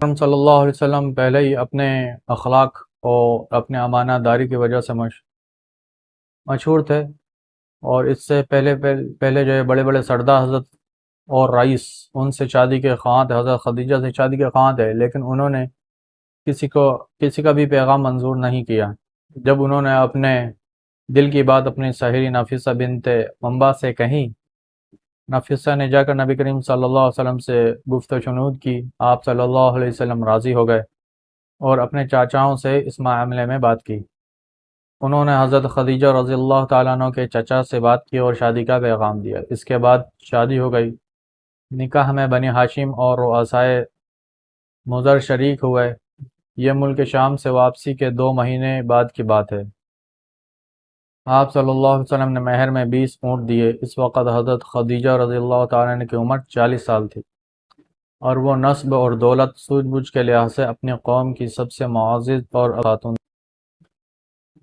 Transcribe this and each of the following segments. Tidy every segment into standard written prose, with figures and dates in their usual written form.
اکرم صلی اللہ علیہ وسلم پہلے ہی اپنے اخلاق اور اپنے امانہ داری کی وجہ سے مشہور تھے، اور اس سے پہلے جو ہے بڑے بڑے سردار حضرت اور رئیس ان سے شادی کے خواہاں تھے، حضرت خدیجہ سے شادی کے خواہاں تھے، لیکن انہوں نے کسی کا بھی پیغام منظور نہیں کیا۔ جب انہوں نے اپنے دل کی بات اپنی سہیلی نفیسہ بنت منبع سے کہیں، نفیسہ نے جا کر نبی کریم صلی اللہ علیہ وسلم سے گفت و شنود کی۔ آپ صلی اللہ علیہ وسلم راضی ہو گئے اور اپنے چاچاؤں سے اس معاملے میں بات کی۔ انہوں نے حضرت خدیجہ رضی اللہ تعالیٰ عنہ کے چچا سے بات کی اور شادی کا پیغام دیا۔ اس کے بعد شادی ہو گئی۔ نکاح میں بنی ہاشم اور رؤسائے مضر شریک ہوئے۔ یہ ملک شام سے واپسی کے 2 مہینے بعد کی بات ہے۔ آپ صلی اللہ علیہ وسلم نے مہر میں 20 اونٹ دیے۔ اس وقت حضرت خدیجہ رضی اللہ تعالیٰ عنہ کی عمر 40 سال تھی، اور وہ نسب اور دولت سوجھ بوجھ کے لحاظ سے اپنی قوم کی سب سے معزز اور خاتون۔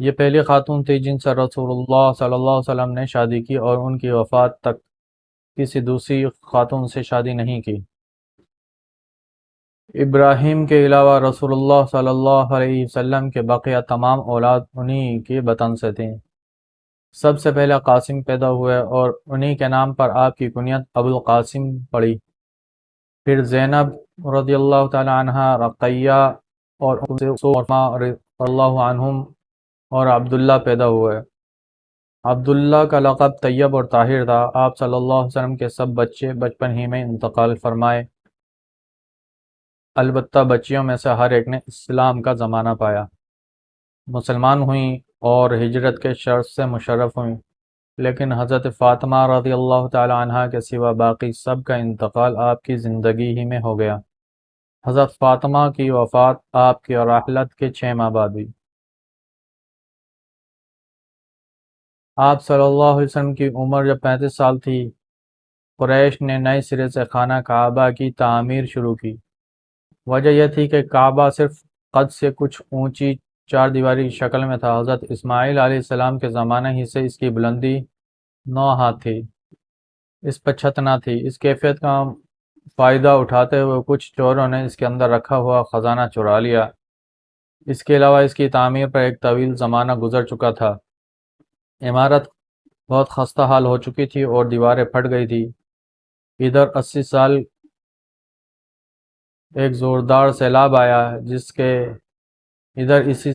یہ پہلی خاتون تھی جن سے رسول اللہ صلی اللہ علیہ وسلم نے شادی کی، اور ان کی وفات تک کسی دوسری خاتون سے شادی نہیں کی۔ ابراہیم کے علاوہ رسول اللہ صلی اللہ علیہ وسلم کے بقیہ تمام اولاد انہی کے بطن سے تھیں۔ سب سے پہلے قاسم پیدا ہوئے اور انہی کے نام پر آپ کی کنیت ابو القاسم پڑی۔ پھر زینب رضی اللہ تعالی عنہ، رقیہ اور رضی اللہ عنہم اور عبداللہ پیدا ہوئے۔ عبداللہ کا لقب طیب اور طاہر تھا۔ آپ صلی اللہ علیہ وسلم کے سب بچے بچپن ہی میں انتقال فرمائے، البتہ بچیوں میں سے ہر ایک نے اسلام کا زمانہ پایا، مسلمان ہوئیں اور ہجرت کے شرف سے مشرف ہوئیں، لیکن حضرت فاطمہ رضی اللہ تعالی عنہ کے سوا باقی سب کا انتقال آپ کی زندگی ہی میں ہو گیا۔ حضرت فاطمہ کی وفات آپ کی رحلت کے 6 ماہ بعد ہوئی۔ آپ صلی اللہ علیہ وسلم کی عمر جب 35 سال تھی، قریش نے نئے سرے سے خانہ کعبہ کی تعمیر شروع کی۔ وجہ یہ تھی کہ کعبہ صرف قد سے کچھ اونچی 4 دیواری کی شکل میں تھا۔ حضرت اسماعیل علیہ السلام کے زمانہ ہی سے اس کی بلندی 9 ہاتھ تھی، اس پر چھت نہ تھی۔ اس کیفیت کا فائدہ اٹھاتے ہوئے کچھ چوروں نے اس کے اندر رکھا ہوا خزانہ چرا لیا۔ اس کے علاوہ اس کی تعمیر پر ایک طویل زمانہ گزر چکا تھا۔ عمارت بہت خستہ حال ہو چکی تھی اور دیواریں پھٹ گئی تھی۔ ادھر 80 سال ایک زوردار سیلاب آیا، جس کے ادھر اسی